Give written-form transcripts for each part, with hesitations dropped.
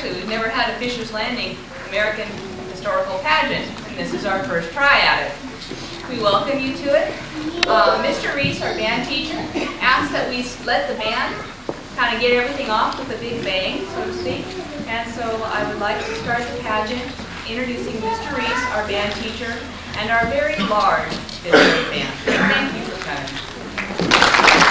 actually, we've never had a Fisher's Landing American Historical Pageant, and this is our first try at it. We welcome you to it. Mr. Reese, our band teacher, asked that we let the band kind of get everything off with a big bang, so to speak. And so I would like to start the pageant introducing Mr. Reese, our band teacher, and our very large visiting band. Thank you for coming. Thank you.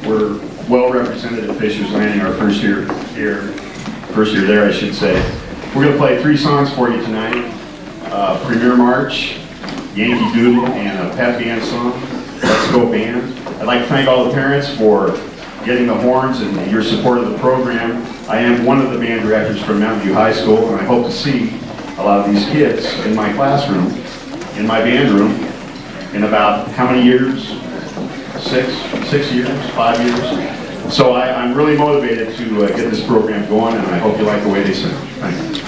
We're well represented at Fisher's Landing, our first year there, I should say. We're going to play 3 songs for you tonight. Premier March, Yankee Doodle, and a pep band song, Let's Go Band. I'd like to thank all the parents for getting the horns and your support of the program. I am one of the band directors from Mountain View High School, and I hope to see a lot of these kids in my classroom, in my band room, in about how many years? 6 years, 5 years. So I'm really motivated to get this program going, and I hope you like the way they sing. Thank you.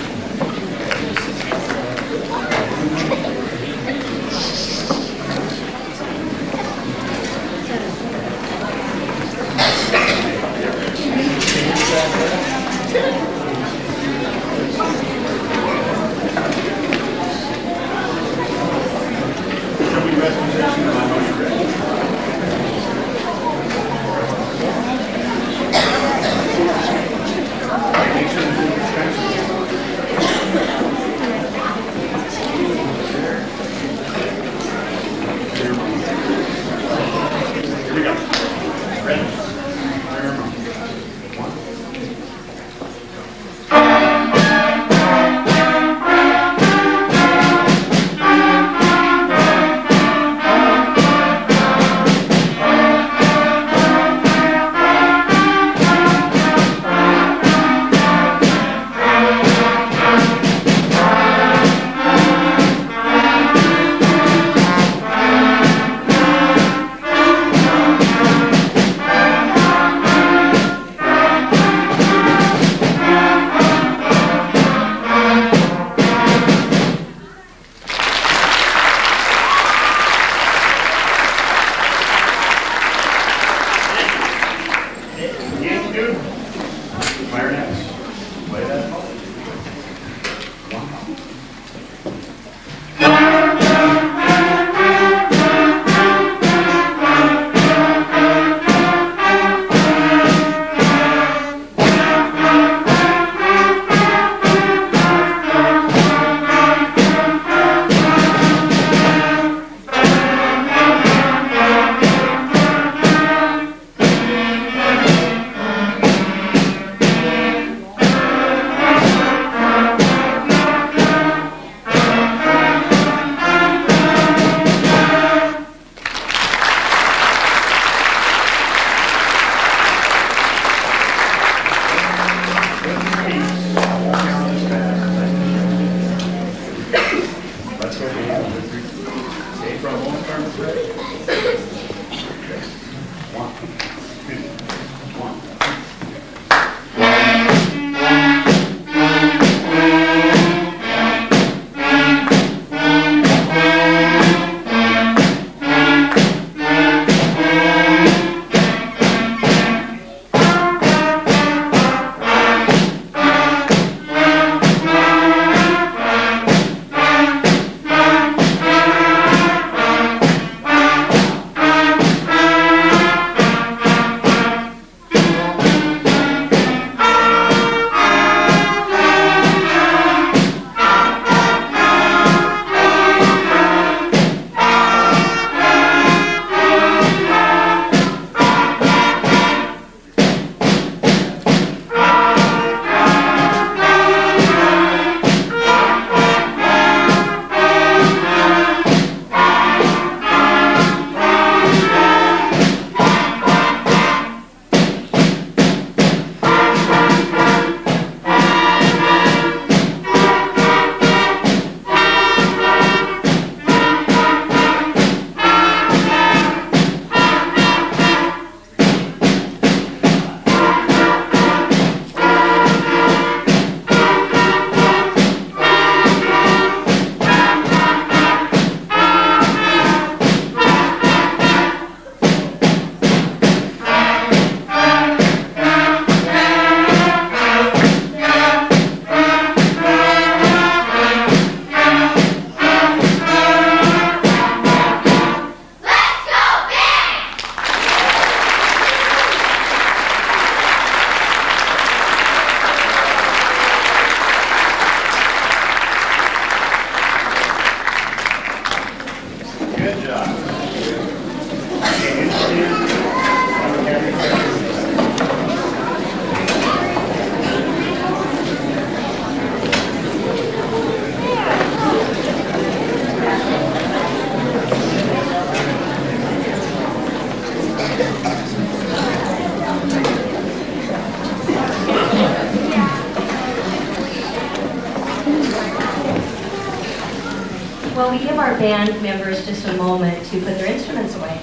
While we give our band members just a moment to put their instruments away,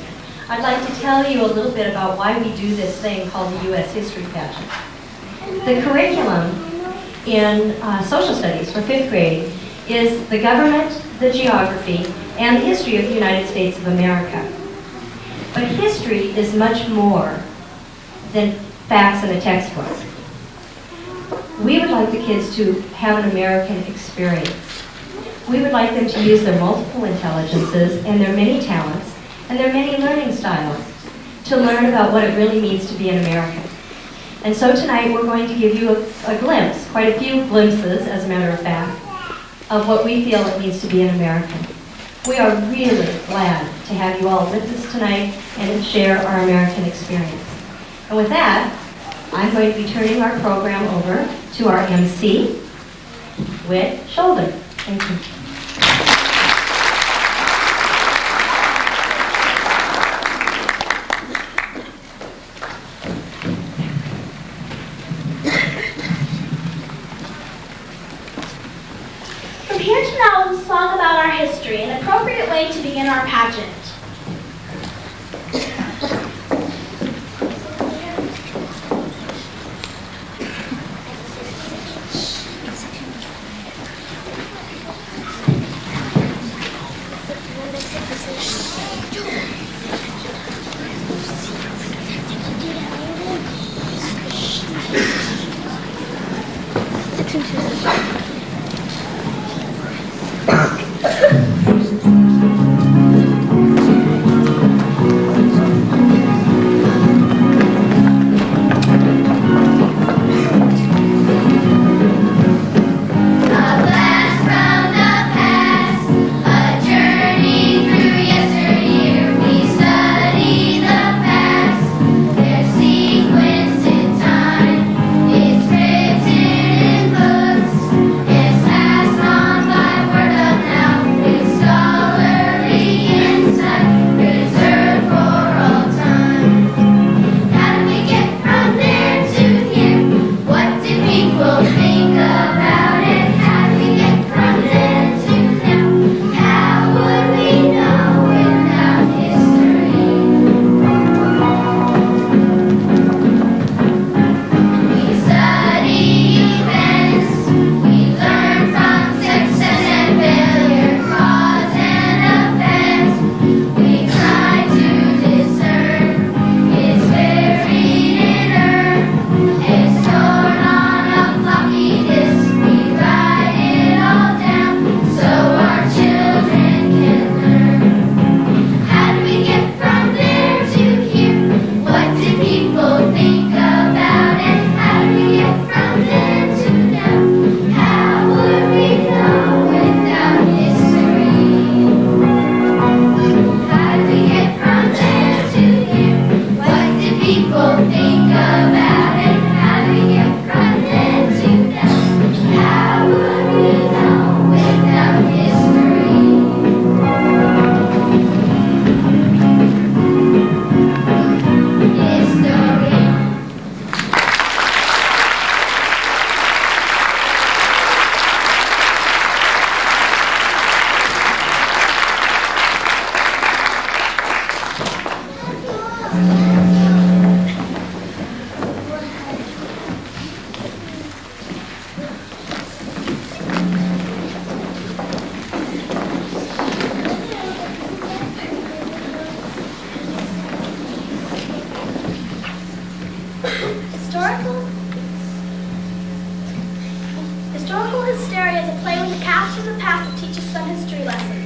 I'd like to tell you a little bit about why we do this thing called the U.S. History Pageant. The curriculum in social studies for 5th grade is the government, the geography, and the history of the United States of America. But history is much more than facts in a textbook. We would like the kids to have an American experience. We would like them to use their multiple intelligences and their many talents and their many learning styles to learn about what it really means to be an American. And so tonight we're going to give you a glimpse, quite a few glimpses, as a matter of fact, of what we feel it means to be an American. We are really glad to have you all with us tonight and share our American experience. And with that, I'm going to be turning our program over to our MC, Whit Shoulder. Thank you. From here to now is a song about our history, an appropriate way to begin our pageant. Historical hysteria is a play with a cast from the past that teaches some history lessons.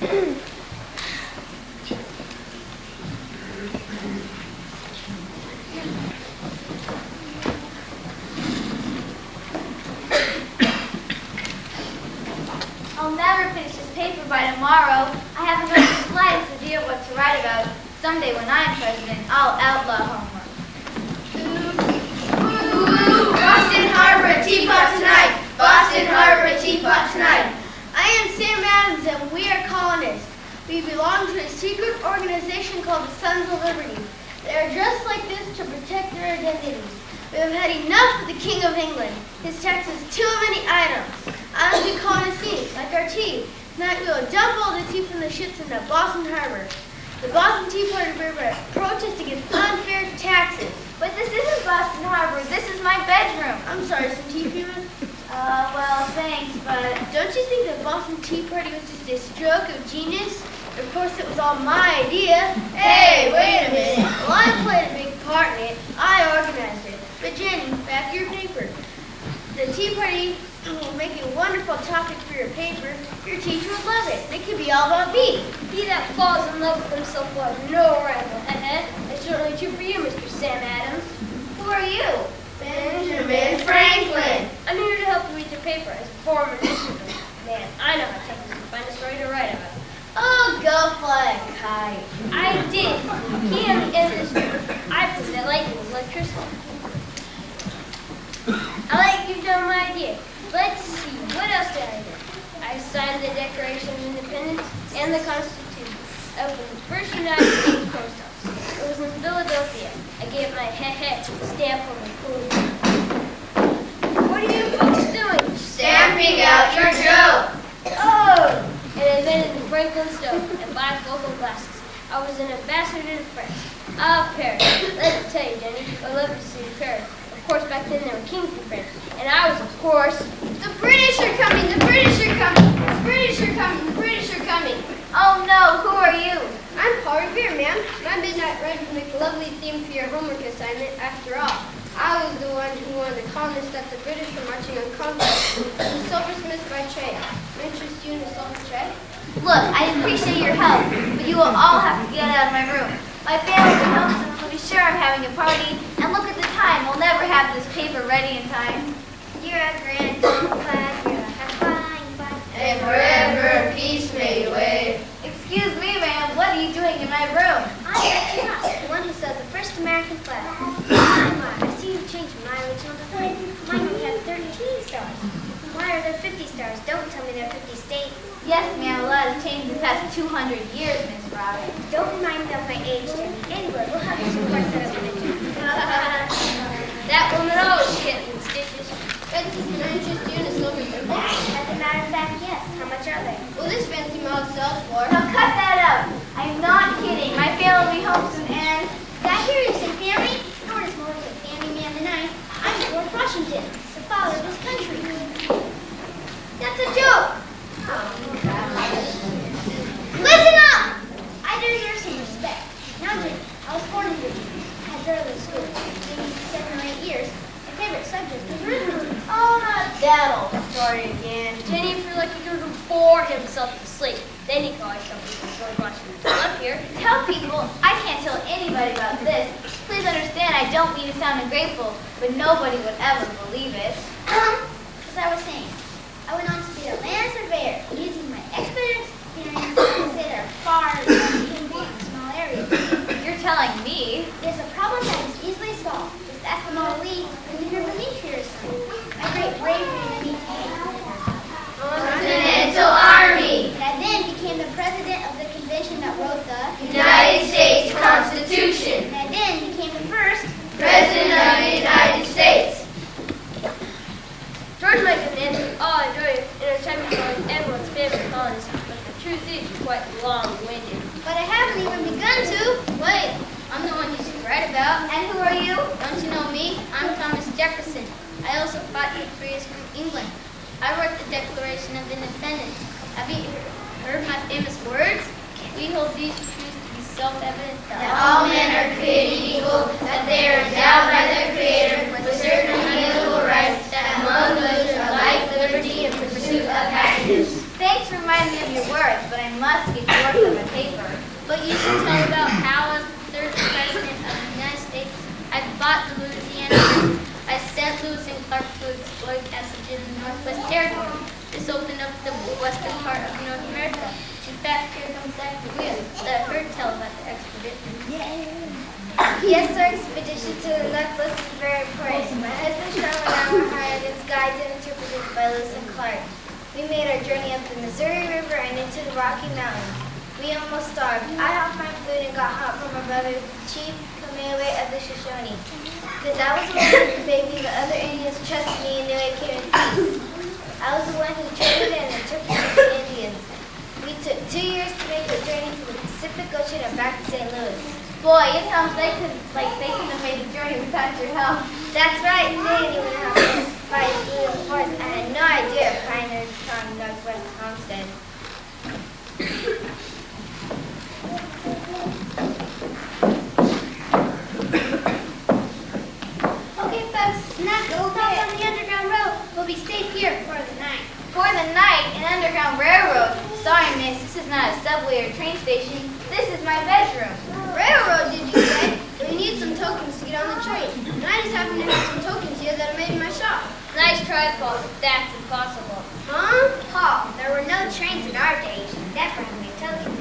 I'll never finish this paper by tomorrow. I haven't got the slightest idea what to write about. Someday when I'm president, I'll outlaw homework. Ooh, Boston Harbor, teapot tonight. Boston Harbor, teapot tonight. I am Sam Adams and we are colonists. We belong to a secret organization called the Sons of Liberty. They are dressed like this to protect their identities. We have had enough of the King of England. His taxes too many items. Items we call in steam, like our tea. Tonight we will dump all the tea from the ships into Boston Harbor. The Boston Tea Party protest against unfair taxes. But this isn't Boston Harbor. This is my bedroom. I'm sorry, some tea for you? Well, thanks, but don't you think the Boston Tea Party was just a stroke of genius? Of course, it was all my idea. Hey, wait a minute. Well, I played a big part in it. I organized it. But Jenny, back your paper. The Tea Party will make a wonderful topic for your paper. Your teacher would love it. It could be all about me. He that falls in love with himself will have no rival. It's certainly true for you, Mr. Sam Adams. Who are you? Benjamin Franklin. I'm here to help you with your paper as a former newspaper man. I know how to find a story to write about. Oh, go fly a kite. I did. He and the industry. I proved that lightning was electricity. I like you've done my idea. Let's see, what else did I do? I signed the Declaration of Independence and the Constitution. I opened the first United States post office. It was in Philadelphia. I gave my stamp on the code. What are you folks doing? Stamping out your joke. Oh! And I invented the Franklin stove and bifocal glasses. I was an ambassador to France. Ah, Paris. Let me tell you, Jenny, I love to see Paris. Of course, back then there were kings in France. And I was, of course, The British are coming! The British are coming! The British are coming! The British are coming! Oh no, who are you? I'm Paul Revere, ma'am. My midnight ride will make a lovely theme for your homework assignment. After all, I was the one who warned the colonists that the British were marching on conquest. The silversmith by trade. Interest you in the silver trade? Look, I appreciate your help, but you will all have to get out of my room. My family will be home, so we'll be sure I'm having a party. And look at the time, we'll never have this paper ready in time. You're a grand flag, you're a flying flag. And forever peace may wave. Excuse me, ma'am, what are you doing in my room? I'm Betsy Ross, the one who saw the first American flag. I see you changed my original design. Mine only had 13 stars. Why are there 50 stars? Don't tell me there are 50 states. Yes, ma'am, a lot has changed in the past 200 years, Miss Robin. Don't remind me of my age, Jenny. Anyway, we'll have you some course set up in a gym. that woman always getting stitches. Betsy, can I interest you in a silver thimble? As a matter of fact, yes. How much are they? Well, this fancy model sells for. Now cut that out. I'm not kidding. My family will be home soon, and Did I hear you say family? Nor is more like a family man than I. I'm George Washington, the father of this country. that's a joke. Listen up! I deserve some respect. Now, Jenny, I was born in Virginia. I had early school, maybe 7 or 8 years. My favorite subject was arithmetic. Oh, not that old story again. Jenny, if you're lucky, you would bore himself to sleep. Then he calls something George Washington up here. Tell people I can't tell anybody about this. Please understand, I don't mean to sound ungrateful, but nobody would ever believe it. As I was saying, I went on to be a land surveyor, using my expert experience to say there are far too big small areas. You're telling me. There's a problem that is easily solved. Just ask the Model E, the leader of the Meteor son. My great bravery in the meeting. Continental Army. And I then became the president of the convention that wrote the United States Constitution. And I then became the first President of the United States. George might have been all enjoy entertainment calling everyone's favorite colonist, but the truth is you're quite long-winded. But I haven't even begun to. Wait, I'm the one you should write about. And who are you? Don't you know me? I'm Thomas Jefferson. I also fought for freedom from England. I wrote the Declaration of Independence. Have you heard my famous words? We hold these truths to be self-evident That all men are created equal, that they are endowed by their Creator with certain unalienable rights, that among those are life, liberty, and pursuit of happiness. Thanks for remind me of your words, but I must get to work on the paper. But you should tell about how, as the third president of the United States, I bought the Louisiana River. I sent Lewis and Clark to exploit acid in the Northwest Territory. This opened up the western part of North America. In fact, here comes Dr. Weir. Let her tell about the expedition. Yes, our expedition to the Northwest is very important. My husband Sean and I were hired as guides and interpreters by Lewis and Clark. We made our journey up the Missouri River and into the Rocky Mountains. We almost starved. I helped find food and got help from my brother, Chief Kamehameha of the Shoshone. Because I was the one with the baby, the other Indians trusted me and knew I came in peace. I was the one who traded and interpreted the Indians. We took 2 years to make the journey to the Pacific Ocean and back to St. Louis. Boy, it sounds like they couldn't have made the journey without your help. That's right, they didn't even have to fight through the forest. I had no idea pioneers from Northwest Homestead. Okay, folks, now stop on the Underground Railroad. We'll be safe here for the night. For the night, an Underground Railroad? Sorry, miss, this is not a subway or train station. This is my bedroom. Railroad, did you say? We need some tokens to get on the train. And I just happen to have some tokens here that I made in my shop. Nice try, Paul. That's impossible. Huh? Paul, there were no trains in our day. You should definitely tell you.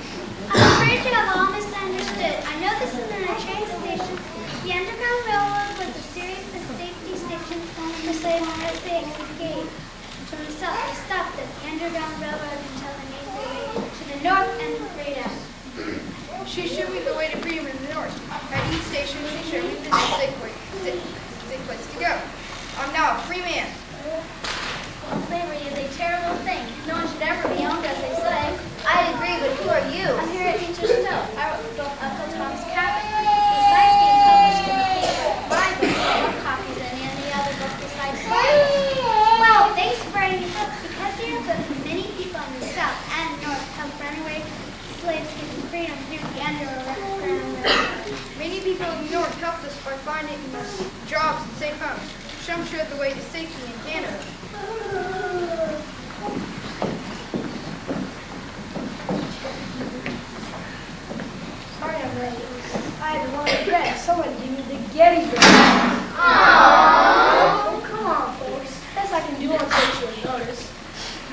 I'm afraid you have all misunderstood. I know this isn't a train station. The Underground Railroad was a series of safety stations for slaves as they escaped from the South. They stopped at the Underground Railroad until they made their way to the north and freedom. She showed me the way to freedom in the north. At each station, she showed me the next safe place to go. I'm now a free man. Well, slavery is a terrible thing. No one should ever be owned as a slave. I agree, but who are you? I'm here at Teacher Stowe. I wrote the book Uncle Tom's Cabin. Besides being published in the paper, my book sold copies in any other book besides mine. Well, thanks for writing the book. Because of your book, many people in the South and North have runaway slaves given freedom through the Underground Railroad. Many people in the north helped us by finding us jobs and safe homes. Some showed the way to safety in Canada. Sorry I'm late. I had the wrong address. Someone gave me the Gettysburg. Oh, come on, folks. Best I can do on such short notice.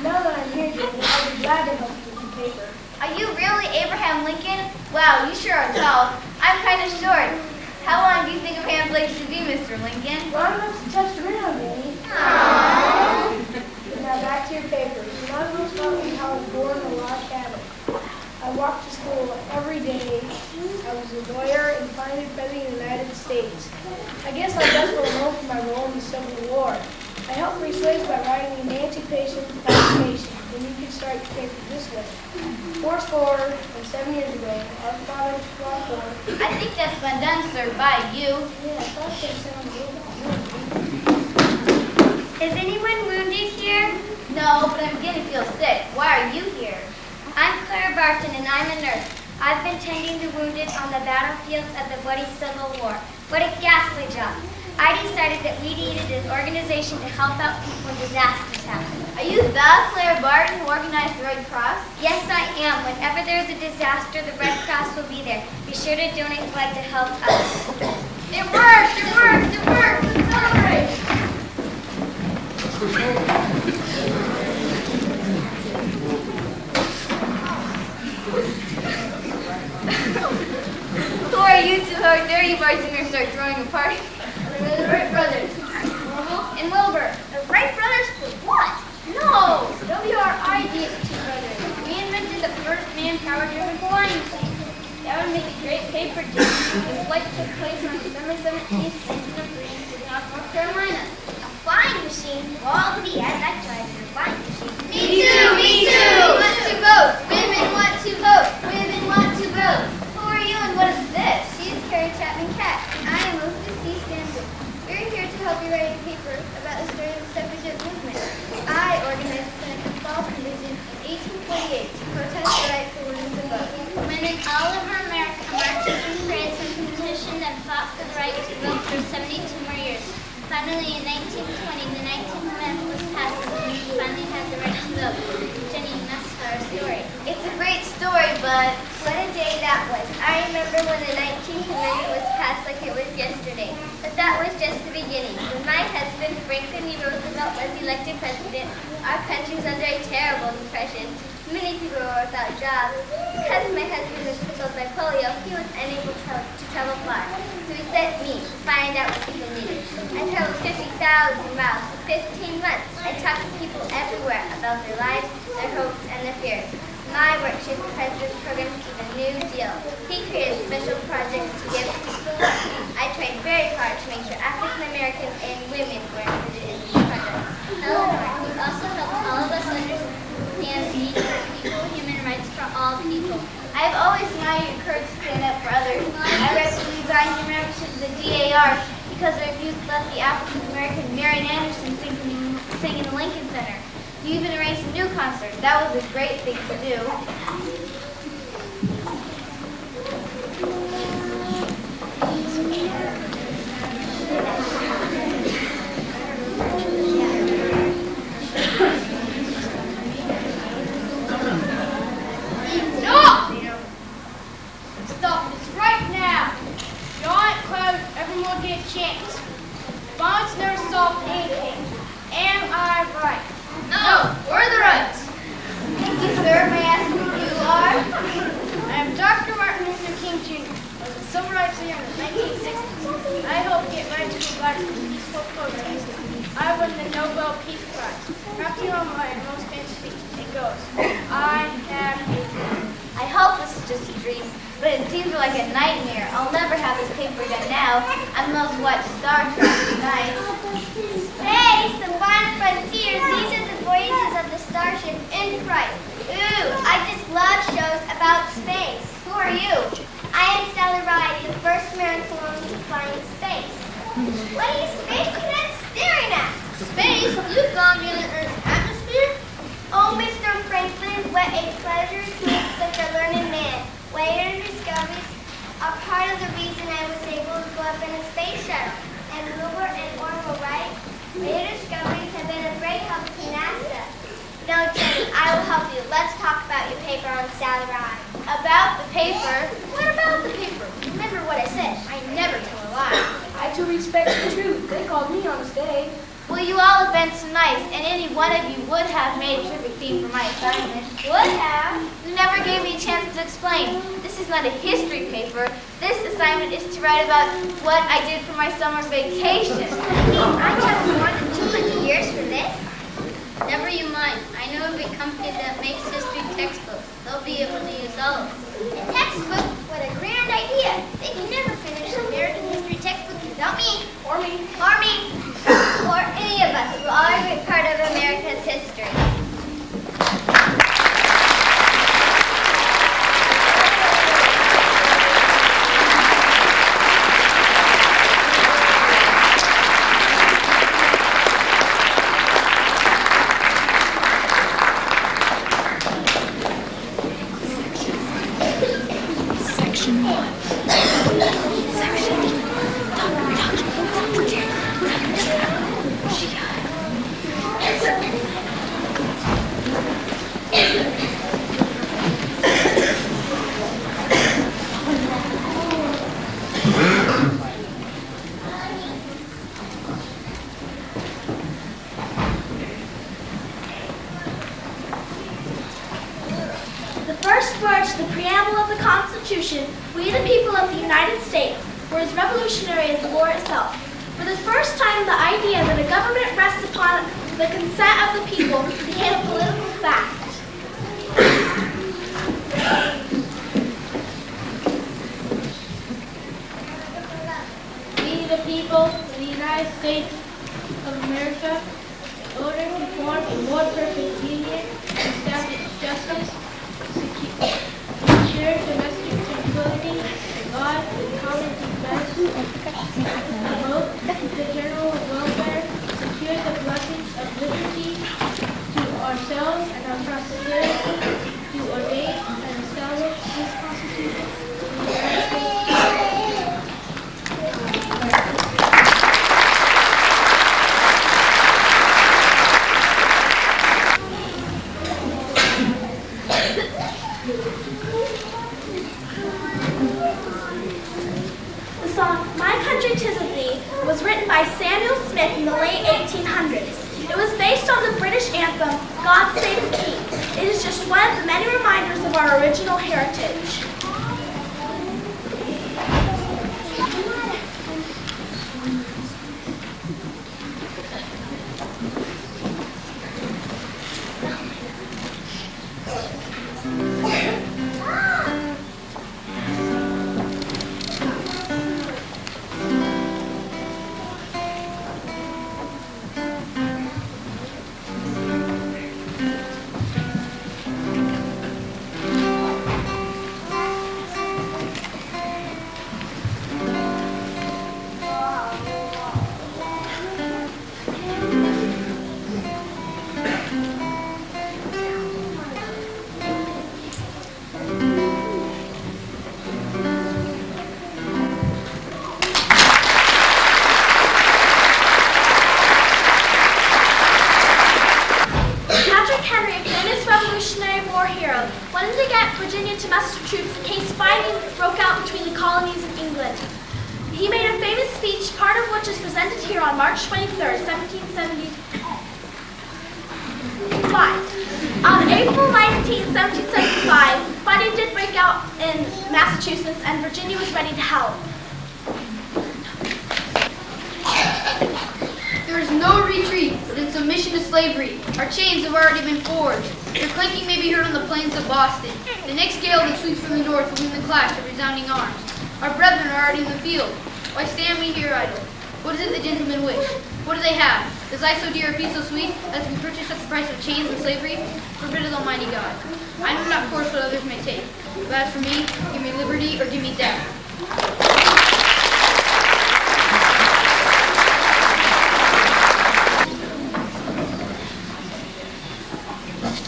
Now that I'm here, Jenny, I'll be glad to help you with the paper. Are you really Abraham Lincoln? Wow, you sure are tall. I'm kind of short. How long do you think a man likes to be, Mr. Lincoln? Long enough to touch around, Jenny. Now back to your papers. None of us taught me how I was born in a log cabin. I walked to school every day. I was a lawyer and finally President of the United States. I guess I'm best well known for my role in the Civil War. I helped free slaves by writing the Emancipation Proclamation, and you can start your paper this way. 7 years ago, our fathers fought for. I think that's been done, sir, by you. Yeah, I thought that sounded good. Is anyone wounded here? No, but I'm beginning to feel sick. Why are you here? I'm Claire Barton, and I'm a nurse. I've been tending the wounded on the battlefields of the bloody Civil War. What a ghastly job. I decided that we needed an organization to help out people when disasters happen. Are you the Claire Barton who organized the Red Cross? Yes, I am. Whenever there's a disaster, the Red Cross will be there. Be sure to donate blood to help us. It worked! It worked! It worked! Let's celebrate! Who are you two? How dare you bartenders start throwing a party? We're the Wright brothers. And Wilbur. The Wright brothers for what? No! WRID is two brothers. We invented the first man-power-driven flying machine. That would make a great paper journey. The flight took place on December 17th, 1903 in City Hawk, North Carolina. A flying machine? Well, yeah, that drives your flying machine. Me too! Me too! We want to vote! Women want to vote! Women want to vote! Who are you and what is this? She's Carrie Chapman Cat, and I am Elizabeth C. Stanton. We're here to help you write a paper about the story of the suffragette movement. I organized the Connecticut Falls Convention in 1848 to protest the right for women to vote. Women all over America marched through parades and petitioned and fought for the right to vote for 72 more years. Finally, in 1920, the 19th Amendment was passed and women finally had the right to vote. Jenny, you must start. our story. It's a great story, but what a day that was. I remember when the 19th Amendment was passed like it was yesterday. But that was just the beginning. When my husband, Franklin D. Roosevelt, was elected president, our country was under a terrible depression. Many people were without jobs. Because my husband was crippled by polio, he was unable to travel far. So he sent me to find out what people needed. I traveled 50,000 miles for 15 months. I talked to people everywhere about their lives, their hopes, and their fears. My work shaped the president's program to the New Deal. He created special projects to give people work. I tried very hard to make sure African Americans and women were included in these projects. Eleanor, he also helped all of us understand the need for equal human rights for all people. I've always admired your courage to stand up for others. I recently resigned your membership to the DAR because I refused to let the African American Marian Anderson sing in the Lincoln Center. You even arranged a new concert. That was a great thing to do. Stop this right now. Giant clouds, everyone get a chance. Violence never solved anything. Am I right? No, we're the rights. Thank you, sir. May I ask who you are? I am Dr. Martin Luther King Jr. I was a civil rights leader in the 1960s. I helped get rights for blacks in peaceful protests. I won the Nobel Peace Prize. Perhaps you know my most famous speech. It goes, I have a dream. I hope this is just a dream, but it seems like a nightmare. I'll never have this paper done now. I must watch Star Trek tonight. Space, the final frontier. These are the voyages of the starship Enterprise. Ooh, I just love shows about space. Who are you? I am Sally Ride, the first American woman to fly in space. What are you space cadets staring at? Space? You've gone beyond the Earth's atmosphere? Oh, Mr. Franklin, what a pleasure to meet such a learned man. Later discoveries are part of the reason I was able to go up in a space shuttle. And Wilbur and Orville Wright, later discoveries have been a great help to NASA. No, Jenny, I will help you. Let's talk about your paper on Sally Ride. About the paper? What about the paper? Remember what I said. I never tell a lie. I too respect the truth. They called me on the stage. Well, you all have been so nice, and any one of you would have made a terrific theme for my assignment. Would have. You never gave me a chance to explain. This is not a history paper. This assignment is to write about what I did for my summer vacation. I took more than 200 years for this. Never you mind. I know of a company that makes history textbooks. They'll be able to use all of them. A textbook? What a grand idea. They can never finish an American history textbook without me. Or me. Or me. Or any of us. We're all a great part of America's history. We, the people of the United States, were as revolutionary as the war itself. For the first time, the idea that a government rests upon the consent of the people became a political fact. We, the people of the United States of America, in order to form a more perfect union, establish justice, secure domestic tranquility, God and common defense, promote the general welfare, secure the blessings of liberty to ourselves and our posterity, The song My Country 'Tis of Thee was written by Samuel Smith in the late 1800s. It was based on the British anthem, God Save the King. It is just one of the many reminders of our original heritage. Wanted to get Virginia to muster troops in case fighting broke out between the colonies and England. He made a famous speech, part of which is presented here on March 23rd, 1775. On April 19, 1775, fighting did break out in Massachusetts and Virginia was ready to help. There is no retreat, but in submission to slavery. Our chains have already been forged. Their clanking may be heard on the plains of Boston. The next gale that sweeps from the north will bring the clash of resounding arms. Our brethren are already in the field. Why stand we here idle? What is it the gentlemen wish? What do they have? Is life so dear or peace so sweet as to be purchased at the price of chains and slavery? Forbid it, Almighty God. I know not course what others may take. But as for me, give me liberty or give me death.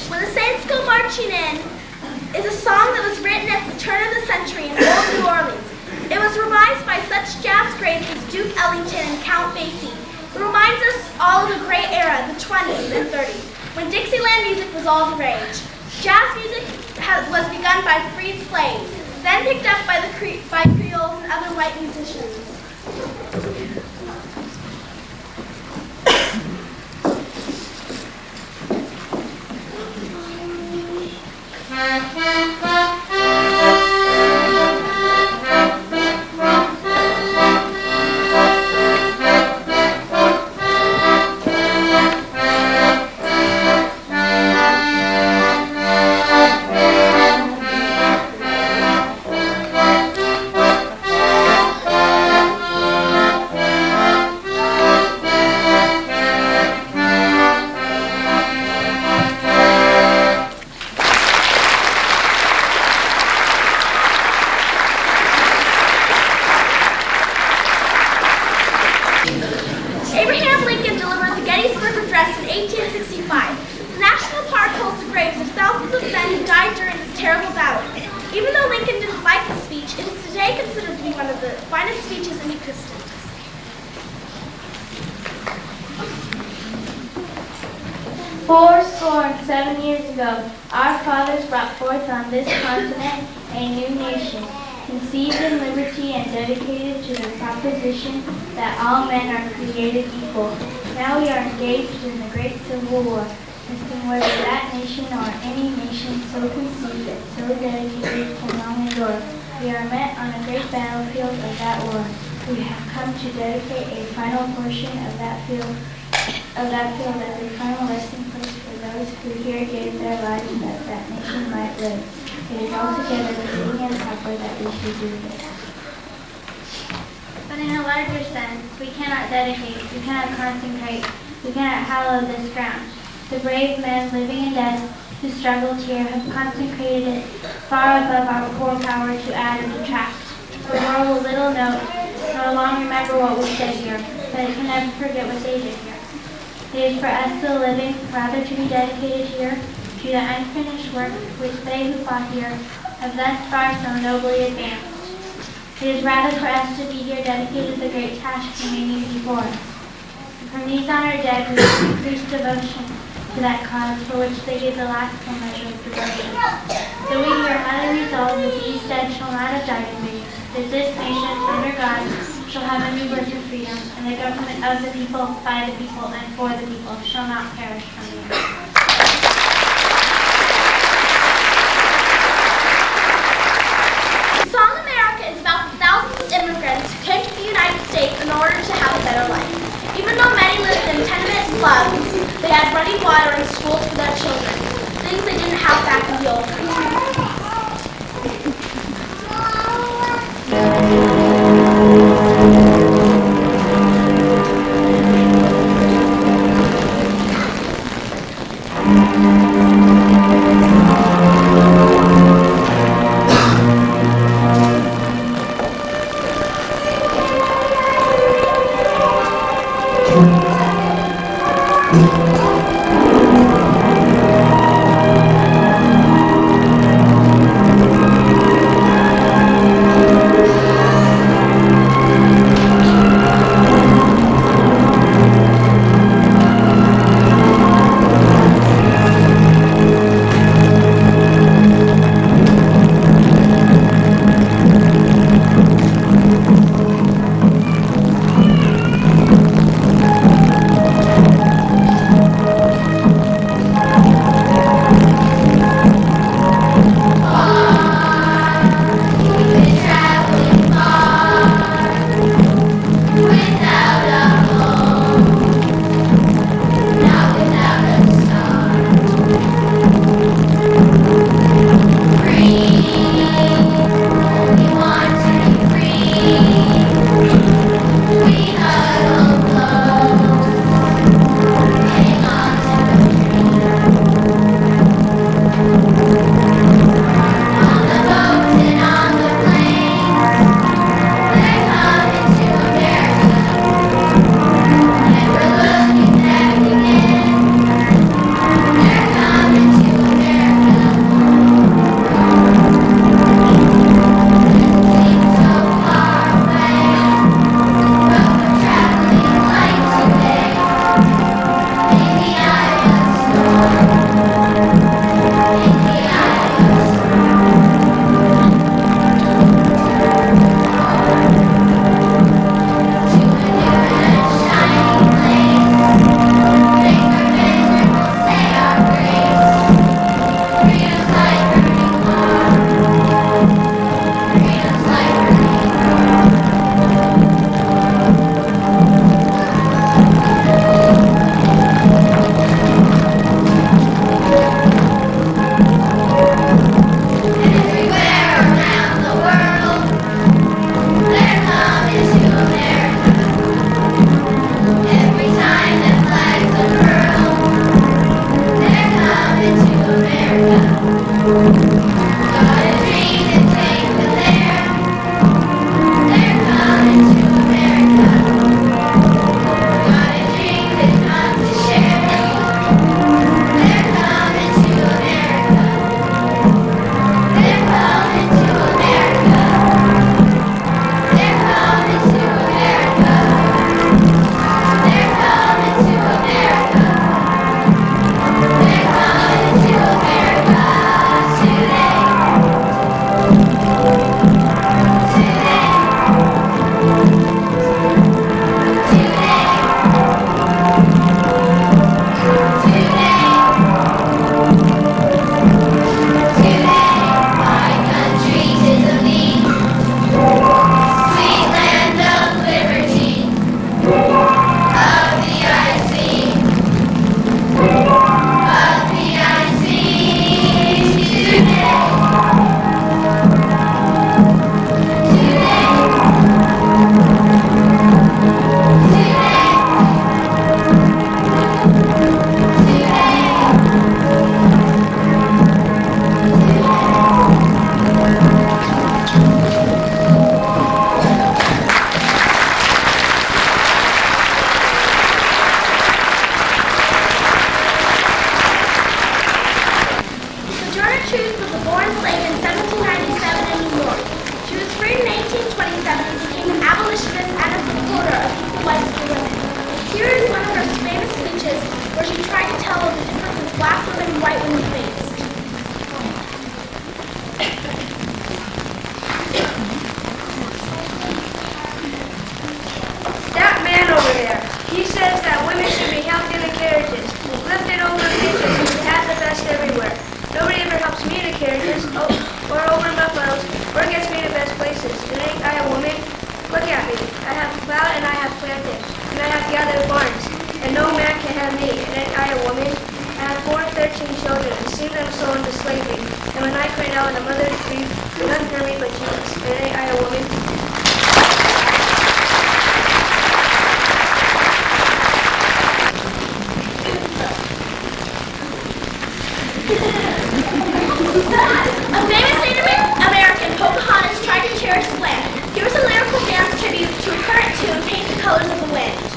When the Saints Go Marching In is a song that was written at the turn of the century in old New Orleans. It was revised by such jazz greats as Duke Ellington and Count Basie. It reminds us all of a great era, the 20s and 30s, when Dixieland music was all the rage. Jazz music was begun by freed slaves, then picked up by Creoles and other white musicians. Abraham Lincoln delivered the Gettysburg Address in 1865. The National Park holds the graves of thousands of men who died during this terrible battle. Even though Lincoln didn't like the speech, it is today considered to be one of the finest speeches in existence. Fourscore and 7 years ago, our fathers brought forth on this continent a new nation, conceived in liberty and dedicated to the proposition that all men are created equal. Now we are engaged in the great Civil War, testing whether that nation or any nation so conceived and so dedicated can long endure. We are met on a great battlefield of that war. We have come to dedicate a final portion of that field as a final resting place for those who here gave their lives that that nation might live. It is altogether fitting and proper that we should do this. But in a larger sense, we cannot dedicate, we cannot consecrate, we cannot hallow this ground. The brave men, living and dead, who struggled here have consecrated it far above our poor power to add or detract. The world will little note, nor long remember what we said here, but it can never forget what they did here. It is for us, the living, rather to be dedicated here to the unfinished work which they who fought here have thus far so nobly advanced. It is rather for us to be here dedicated to the great task remaining before us. From these on our dead, we increase devotion to that cause for which they gave the last full measure of devotion. So we here and the beast dead shall not have died in vain, that this nation, under God, shall have a new birth of freedom, and the government of the people, by the people, and for the people, shall not perish from the earth. The song America is about the thousands of immigrants who came to the United States in order to have a better life. Even though many lived in tenement slums, they had running water and schools for their children, things they didn't have back in the old country. right now, and a mother's grief. None for me but Jesus. May I, a woman, A famous Native American, Pocahontas, tried to cherish the land. Here was a lyrical dance tribute to a current tune, Paint the Colors of the Wind.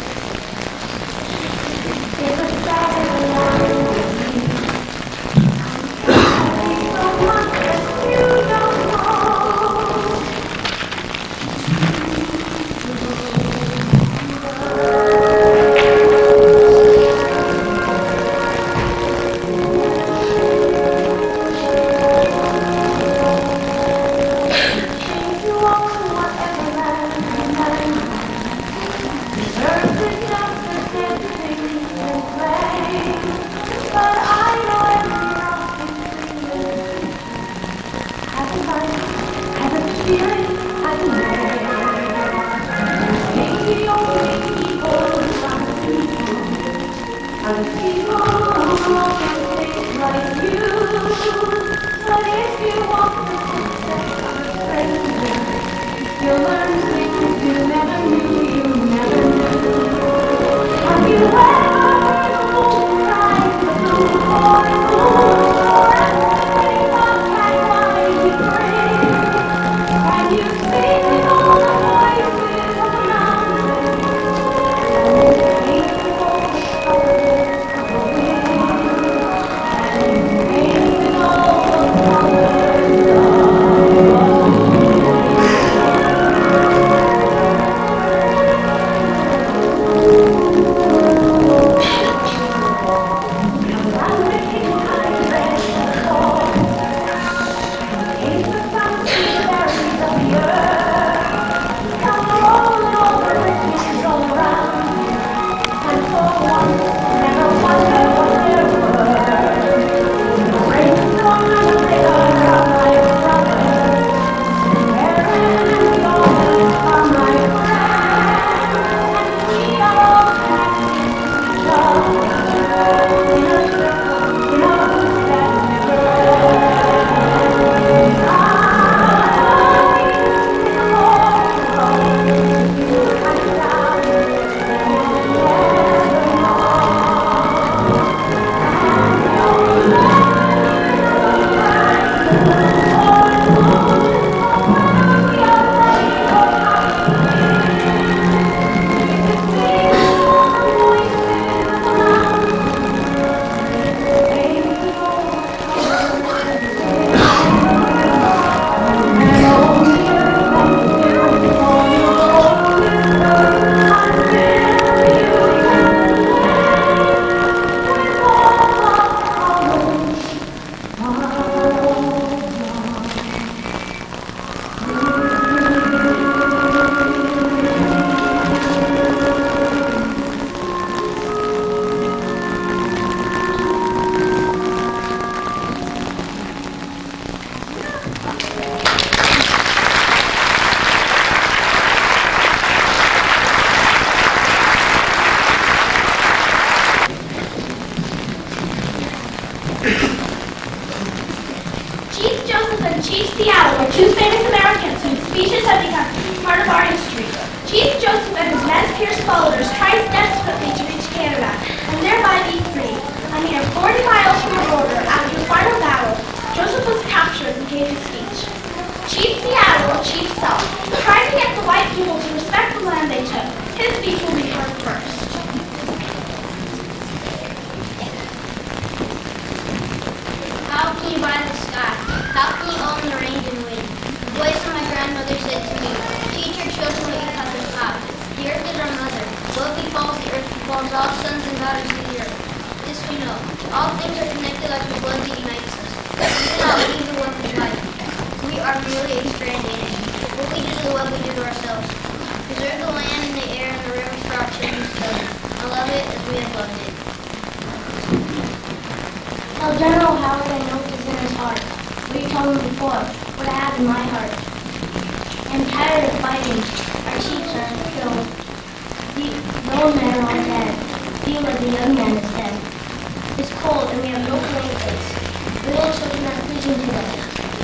It's cold and we have no blankets. Little children are freezing to death.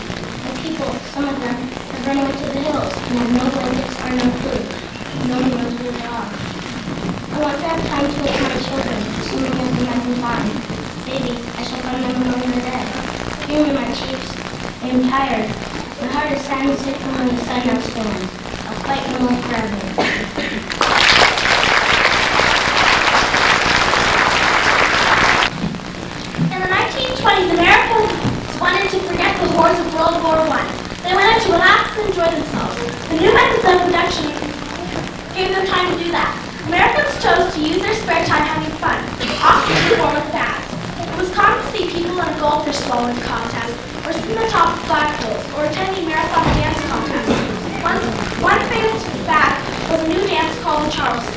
people, some of them, have run away to the hills and have no blankets or no food. No one knows where they are. I want to have time to look at my children, assuming nothing I can find. Maybe I shall find them among the dead. Hear me, my chiefs. I am tired. My heart is standing still when the sun now stands. I'll fight no more forever. In the 1920s, Americans wanted to forget the horrors of World War I. They wanted to relax and enjoy themselves. The new methods of production gave them time to do that. Americans chose to use their spare time having fun, often in the form of baths. It was common to see people in a goldfish swallowing contest, or sitting on the top of flagpoles, or attending marathon dance contests. One famous bath was a new dance called the Charleston.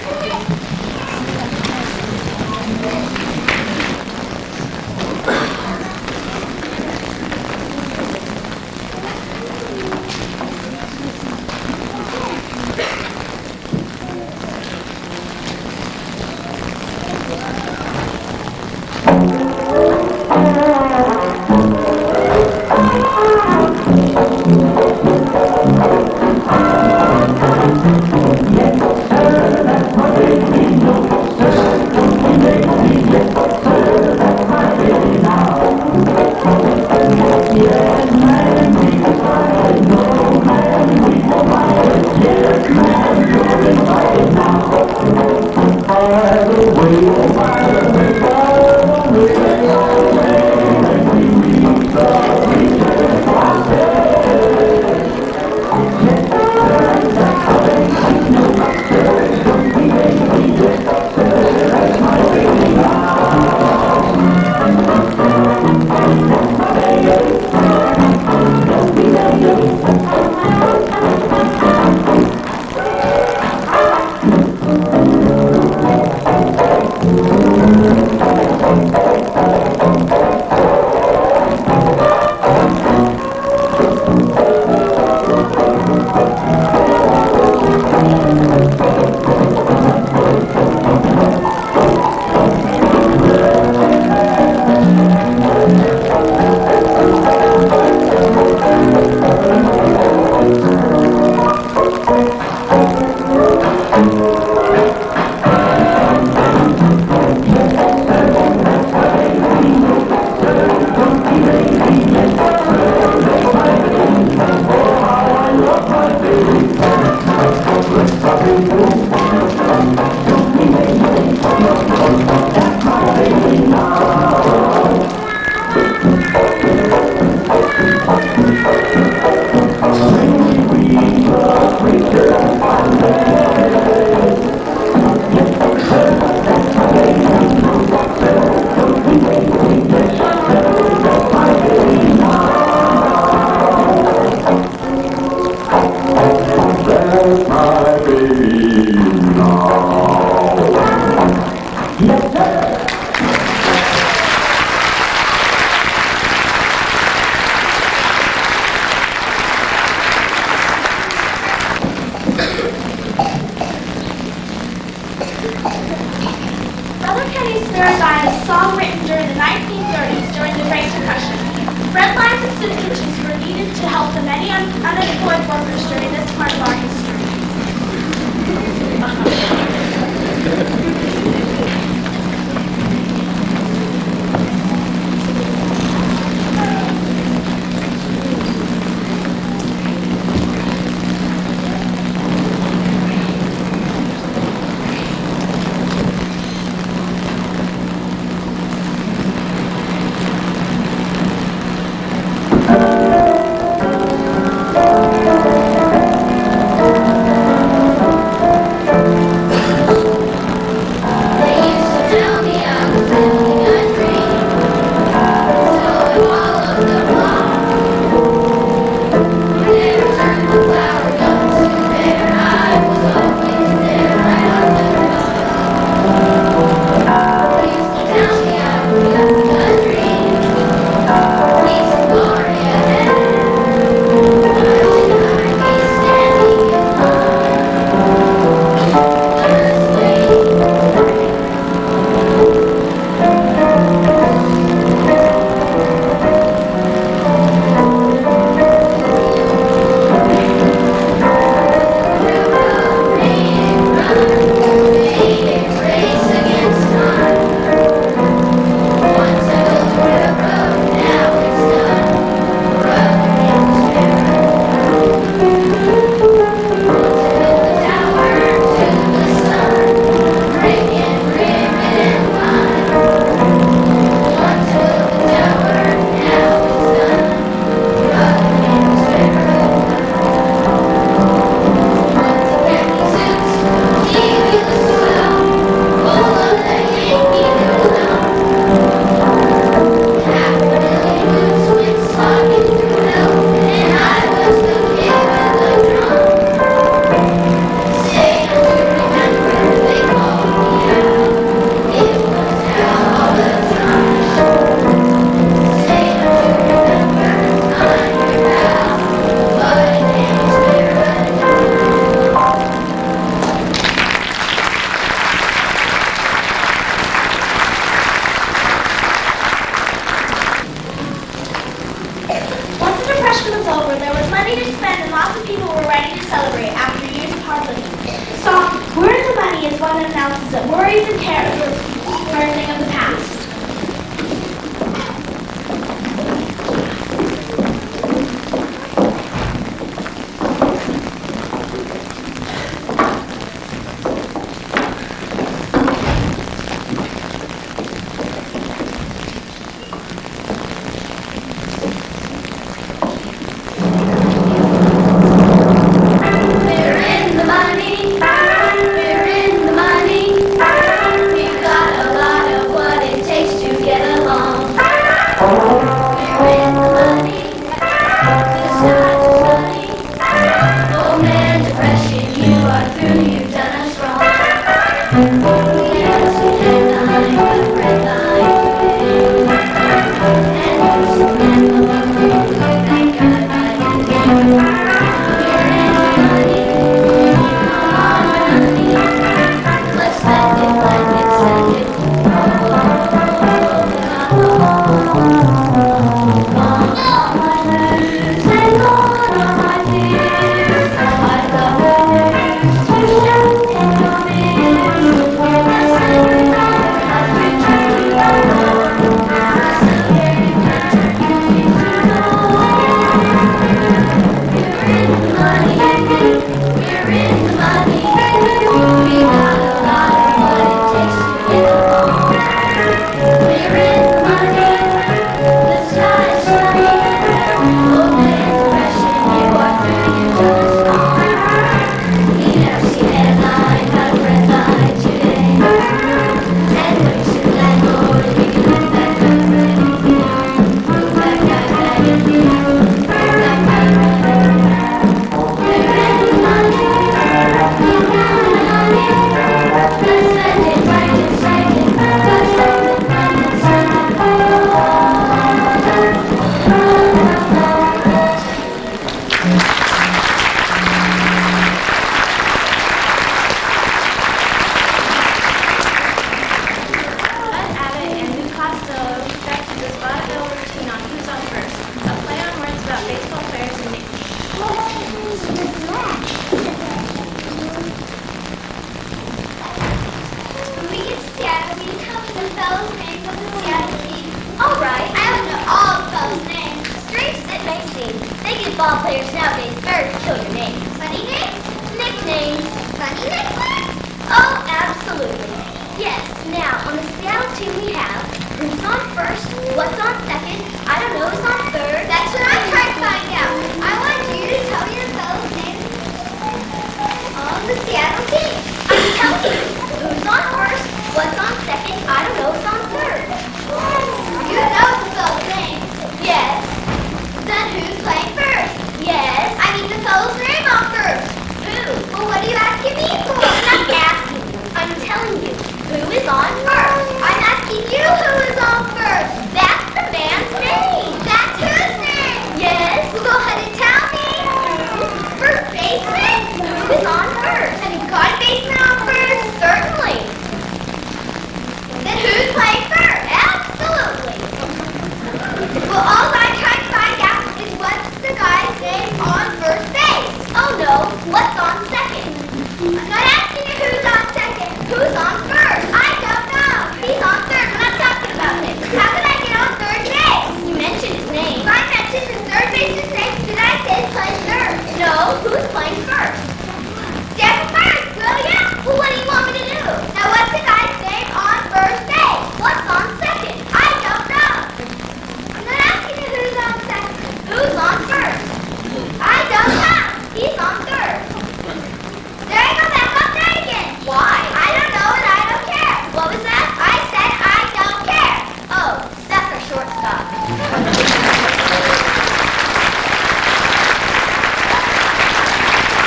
over, there was money to spend and lots of people were ready to celebrate after years of hard living. The song, Where is the Money, is one that announces that worries and cares are a thing of the past. Ball players nowadays very peculiar names. Funny names? Nicknames. Funny nicknames? Oh, absolutely. Yes. Now, on the Seattle team we have, who's on first, what's on second, I don't know, who's on third. That's what I'm trying to find out. I want you to tell me the fellows' names on the Seattle team. I'm telling you, who's on first, what's on second, I don't know, who's on third. You know the fellows' names. Yes. Then who's playing first? Yes. I need the fellow's name on first. Who? Well, what are you asking me for? I'm not asking you. I'm telling you. Who is on first? I'm asking you who is on first. That's the man's name. That's whose name? Yes. Well, go ahead and tell me. First baseman? Who is on first? Have you got a baseman on first? Certainly. Then who's playing first? Absolutely. Well, all I'm trying to find out is what's the guy's name on first base. Oh no, what's on second? I'm not asking you who's on second. Who's on first? I don't know. He's on third. We're not talking about him. How did I get on third base? You mentioned his name. If I mentioned his third baseman's name, did I say he's playing third? No, who's playing first? Stand first, will ya? Well, what do you want me to do? Now, what's the guy's name on first base? What's on second? I don't know. I'm not asking you who's on second. Who's on first? I don't know. He's on third. There I go back up there again. Why? I don't know and I don't care. What was that? I said I don't care. Oh, that's our shortstop.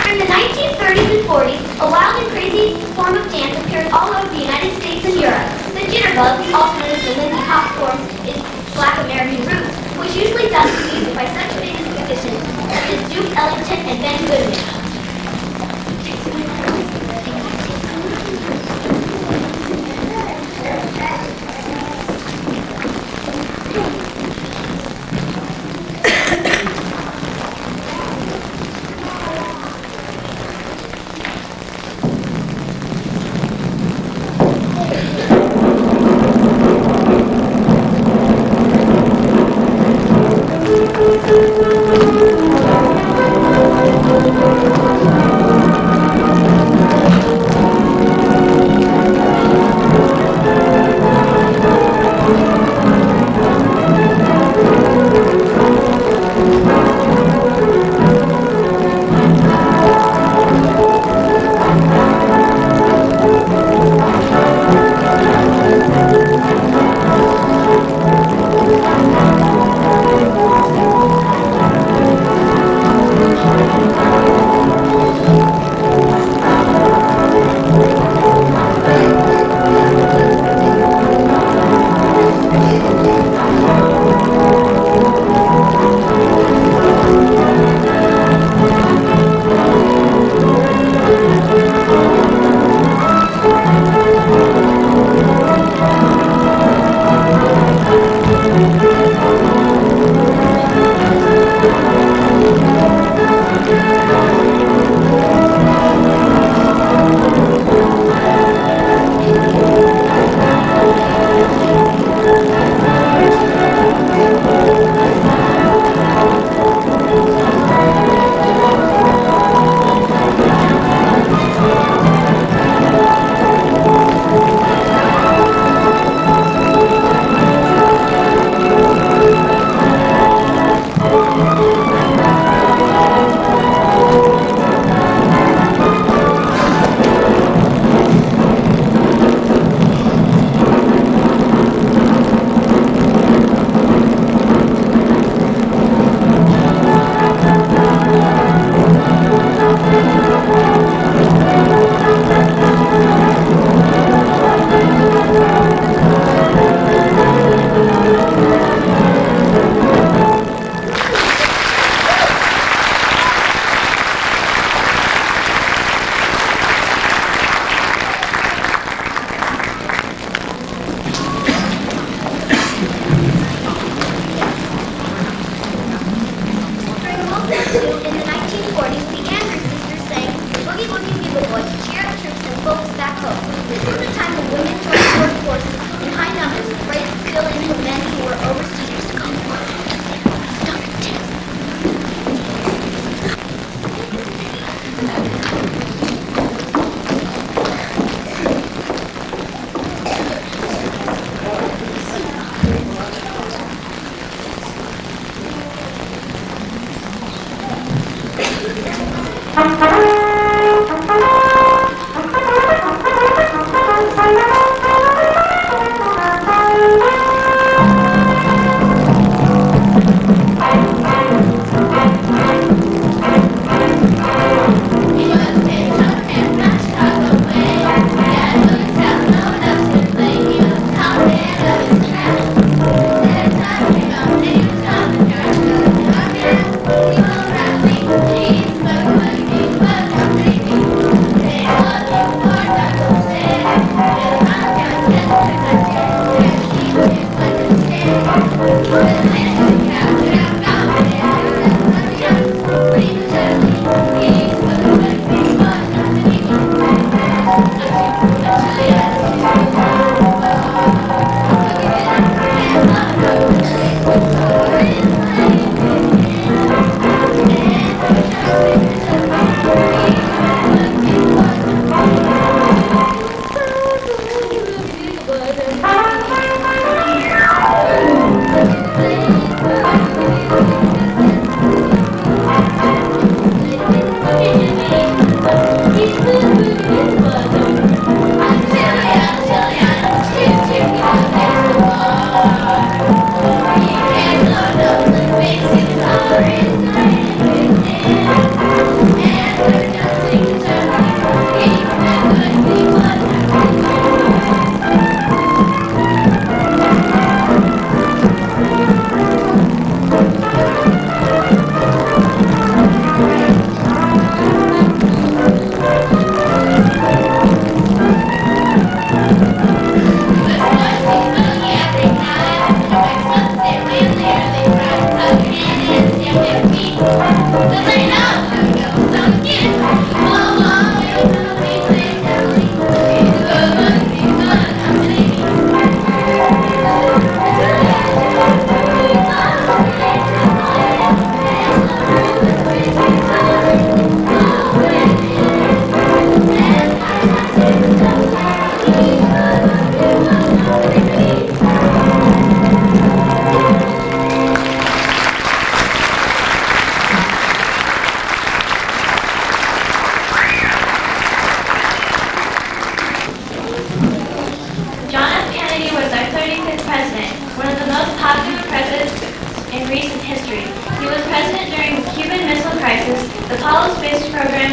During the 1930s and 40s, a wild and crazy form of dance appeared all over the United States and Europe. The jitterbug, also known as the Lindy Hop form, is Black American roots, which usually done to music by such famous musicians such as Duke Ellington and Ben Goodman.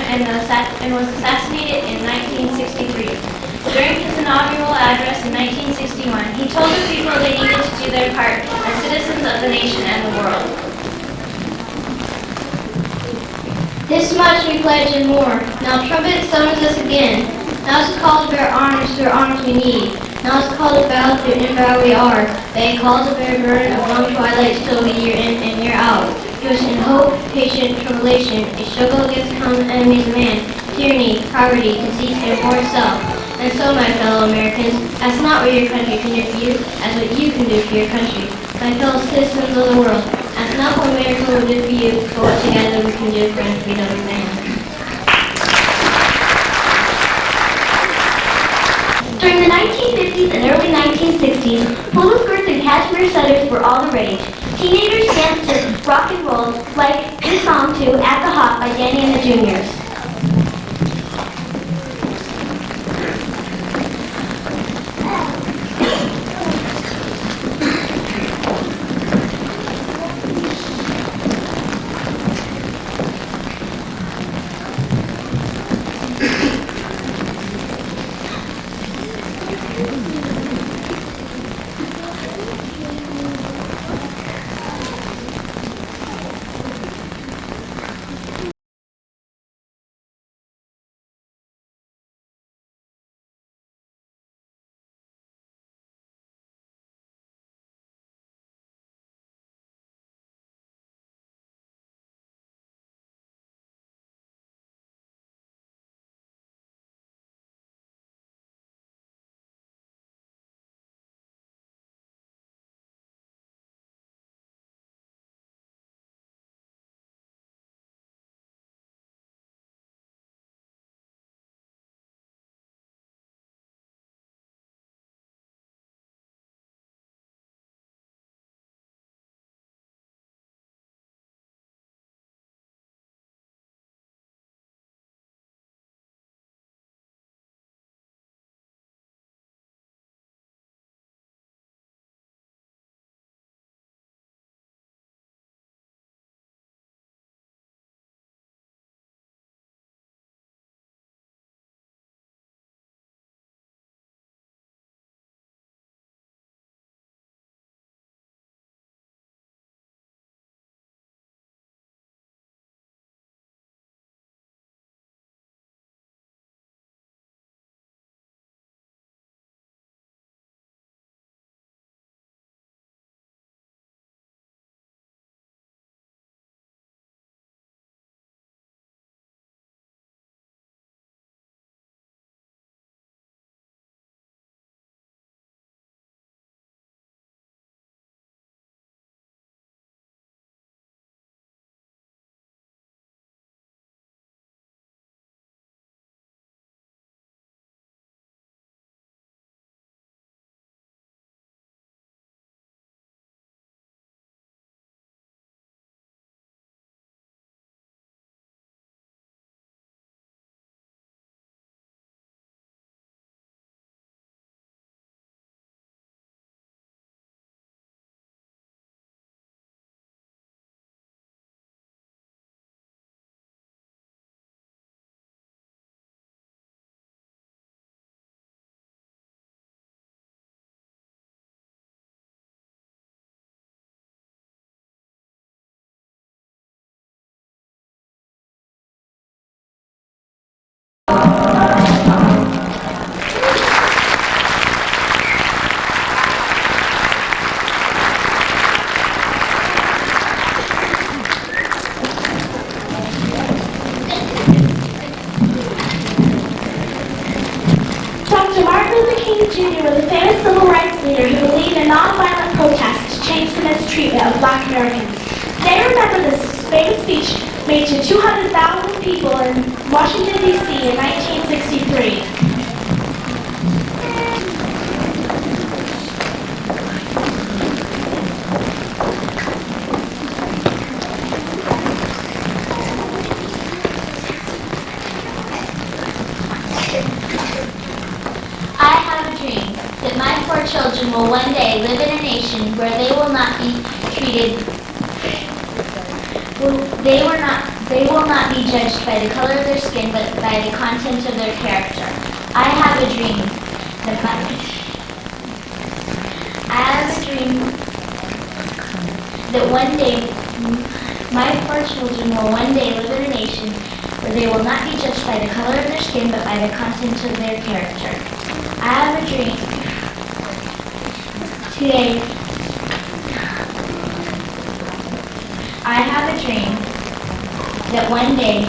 and was assassinated in 1963. During his inaugural address in 1961, he told the people they needed to do their part as citizens of the nation and the world. This much we pledge and more. Now trumpet summons us again. Now it's a call to bear arms through arms we need. Now it's a call to bow through in bow we are. They call to bear burden of long twilight still we year in and year out. Give us in hope, patient tribulation, a struggle against common enemies of man, tyranny, poverty, conceit, and war itself. And so, my fellow Americans, ask not what your country can do for you, as what you can do for your country. My fellow citizens of the world, ask not what America will do for you, but what together we can do for the freedom of man. During the 1950s and early 1960s, polo skirts and cashmere sweaters were all the rage. Teenagers danced to rock and roll like this song to At the Hop by Danny and the Juniors. Jr. was a famous civil rights leader who believed in nonviolent protests to change the mistreatment of black Americans. They remember this famous speech made to 200,000 people in Washington, D.C. in 1963. Children will one day live in a nation where they will not be treated They will not be judged by the color of their skin, but by the content of their character. I have a dream that one day, my poor children will one day live in a nation where they will not be judged by the color of their skin, but by the content of their character. I have a dream today. I have a dream that one day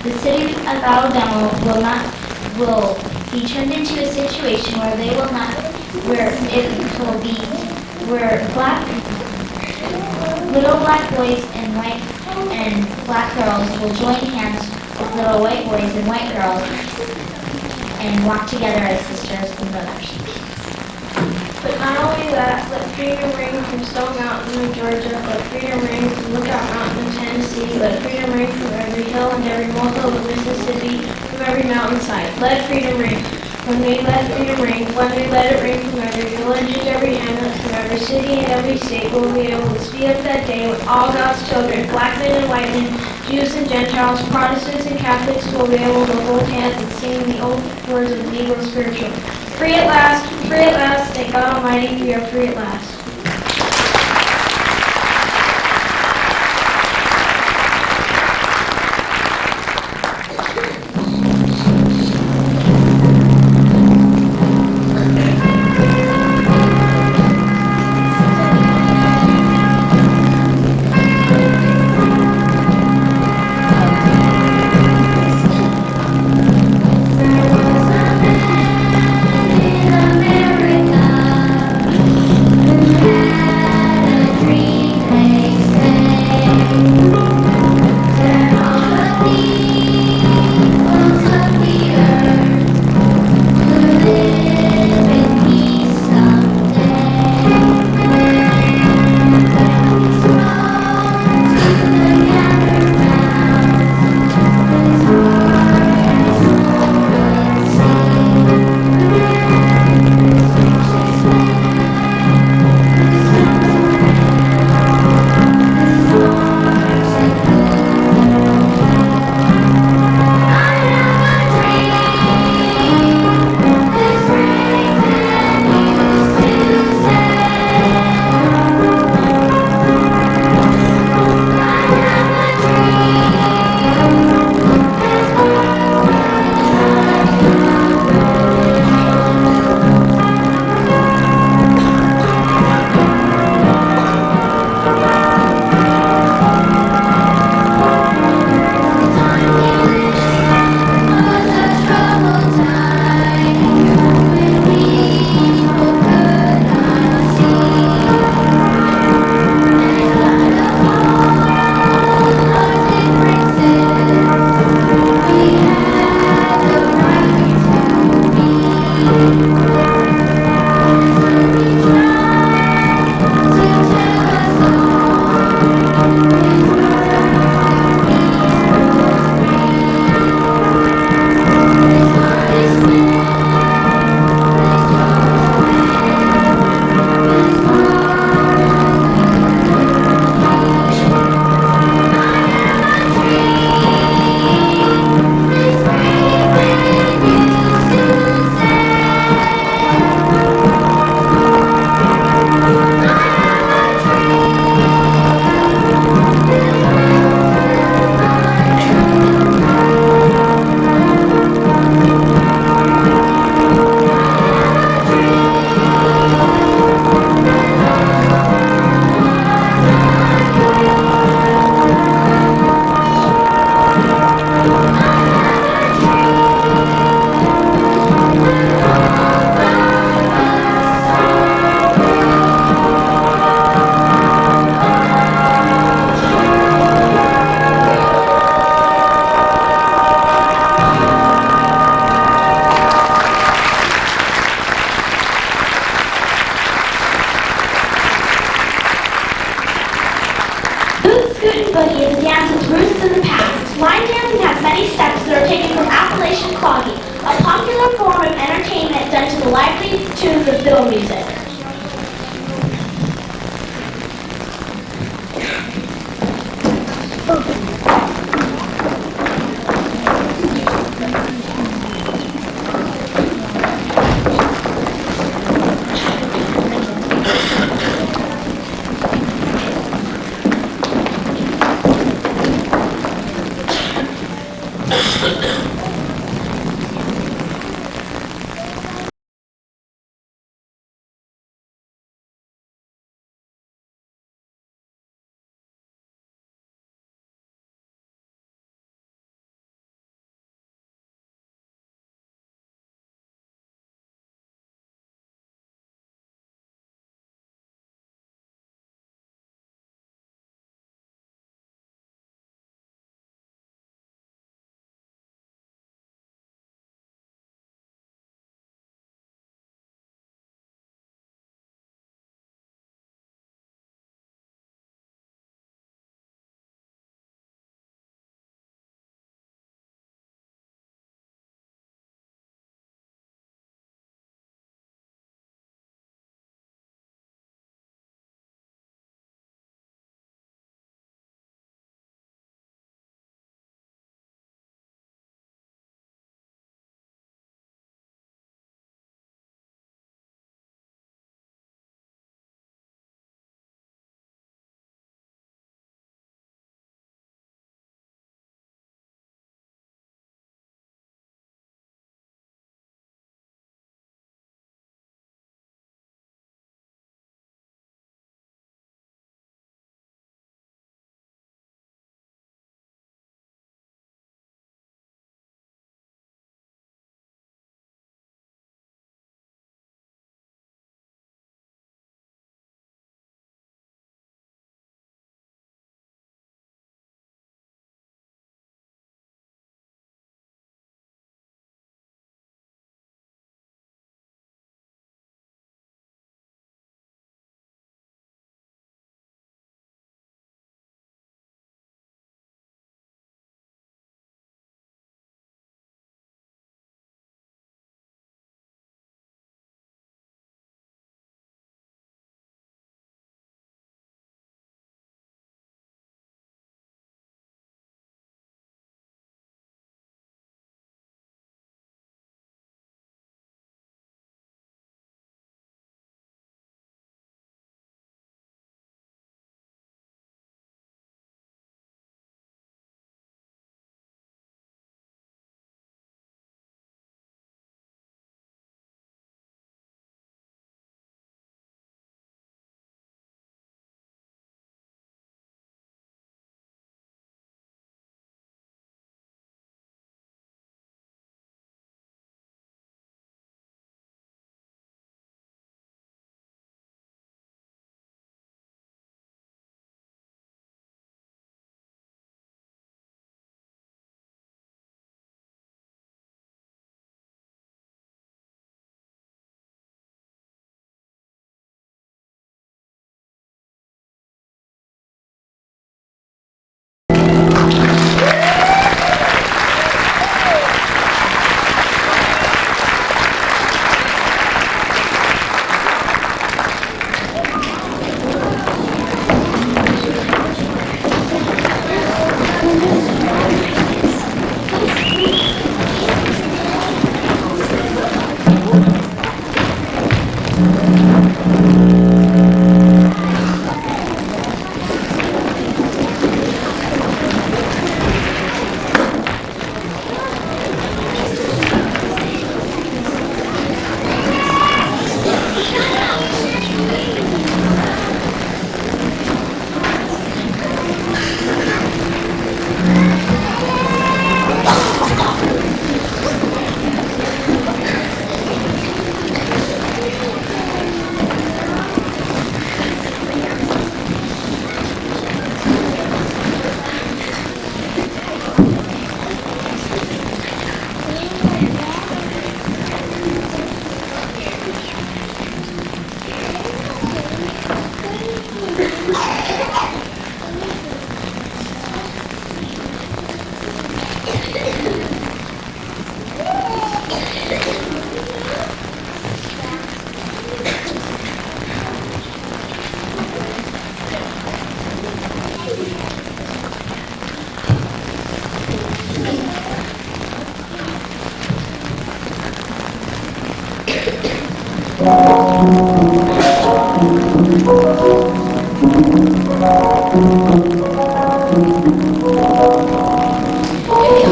the city of Alabama will be turned into a situation where they will not, where it will be, where little black boys and black girls will join hands with little white boys and white girls and walk together as sisters and brothers. But not only that, let freedom ring from Stone Mountain in Georgia, let freedom ring from Lookout Mountain in Tennessee, let freedom ring from every hill and every molehill of Mississippi, from every mountainside. Let freedom ring. When we let freedom ring, when we let it ring from every village and every hamlet, from every city and every state, we'll be able to speed up that day when all God's children, black men and white men, Jews and Gentiles, Protestants and Catholics, will be able to hold hands and sing the old words of the Negro spiritual. Free at last, thank God Almighty, we are free at last. America.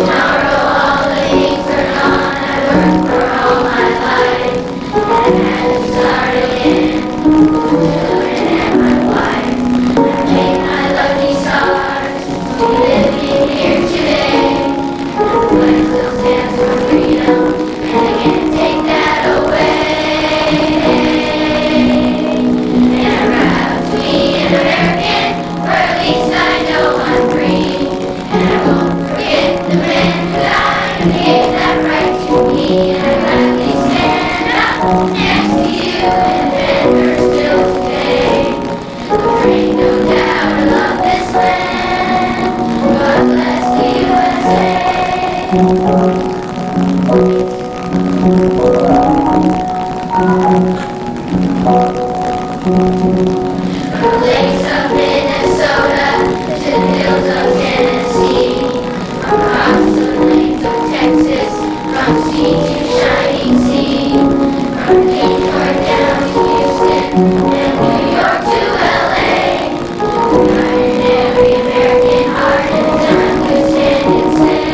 Tomorrow lakes of Minnesota to the hills of Tennessee, across the plains of Texas, from sea to shining sea, from Detroit down to Houston, and New York to LA. In every American heart, as I would stand and say.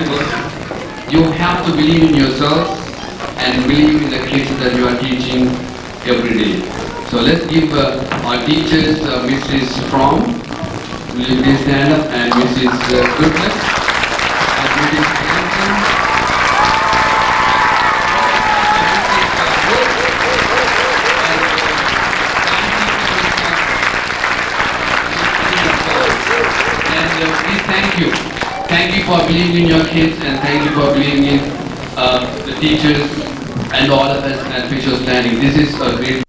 possible. You have to believe in yourself and believe in the kids that you are teaching every day. So let's give our teachers, Mrs. From, will you please stand up, and Mrs. Goodness, and Mrs. Hanson. Thank you. Thank you for believing in your kids, and thank you for believing in the teachers and all of us at Fisher's Landing. This is a great